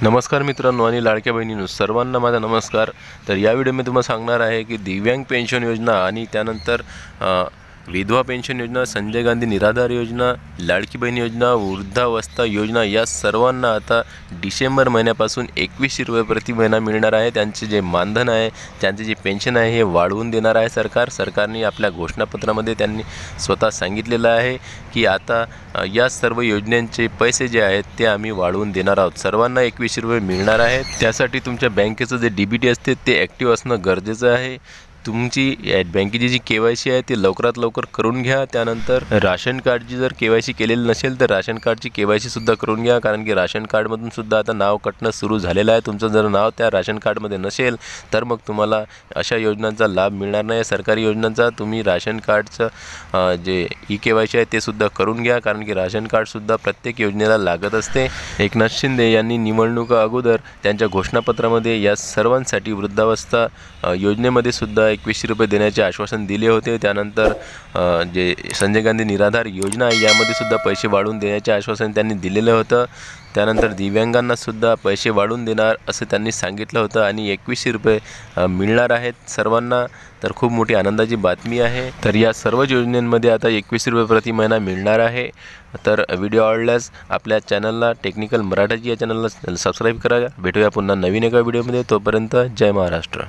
नमस्कार मित्रांनो आणि लाडक्या बहिणींनो, सर्वांना माझा नमस्कार। तर या व्हिडिओमध्ये तुम्हाला सांगणार आहे की दिव्यांग पेन्शन योजना आणि त्यानंतर विधवा पेन्शन योजना, संजय गांधी निराधार योजना, लाडकी बहीण योजना, वृद्धावस्था योजना या सर्वांना आता डिसेंबर महिन्यापासून 2100 रुपये प्रति महिना मिळणार आहे। त्यांचे जे मानधन आहे, त्यांचे जे पेन्शन आहे हे वाढवून देणार आहे सरकारने आपल्या घोषणापत्रामध्ये त्यांनी स्वतः सांगितलेलं आहे की आता या सर्व योजनांचे पैसे जे आहेत ते आम्ही वाढवून देणार आहोत। सर्वांना 2100 रुपये मिळणार आहेत। त्यासाठी तुमच्या बँकेचं जे डीबीटी असते ते ॲक्टिव्ह असणं गरजेचं आहे। तुमची बँकेची जी केवायसी आहे ती लवकरात लवकर करून घ्या। त्यानंतर राशन कार्डची जर केवायसी केलेली नसेल तर राशन कार्डची केवायसी सुद्धा करून घ्या, कारण की राशन कार्डमधून सुद्धा आता नाव कटणं सुरू झालेलं आहे। तुमचं जर नाव त्या राशन कार्डमध्ये नसेल तर मग तुम्हाला अशा योजनांचा लाभ मिळणार नाही। सरकारी योजनांचा तुम्ही राशन कार्डचं जे केवायसी आहे ते सुद्धा करून घ्या, कारण की राशन कार्डसुद्धा प्रत्येक योजनेला लागत असते। एकनाथ शिंदे यांनी निवडणुका अगोदर त्यांच्या घोषणापत्रामध्ये या सर्वांसाठी वृद्धावस्था योजनेमध्ये सुद्धा 2100 रुपये देण्याचे आश्वासन दिले होते। त्यानंतर जे संजय गांधी निराधार योजना आहे यामध्ये सुद्धा पैसे वाढवून देण्याचे आश्वासन त्यांनी दिलेलं होतं। त्यानंतर दिव्यांगांना सुद्धा पैसे वाढवून देणार असं त्यांनी सांगितलं होतं आणि 2100 रुपये मिळणार आहेत सर्वांना। तर खूप मोठी आनंदाची बातमी आहे। तर या सर्व योजनांमध्ये आता 2100 रुपये प्रति महिना मिळणार आहे। तर व्हिडिओ आवडल्यास आपल्या चॅनलला टेक्निकल मराठी या चॅनलला सबस्क्राईब करा। भेटूया पुन्हा नवीन एका व्हिडिओमध्ये। तोपर्यंत जय महाराष्ट्र।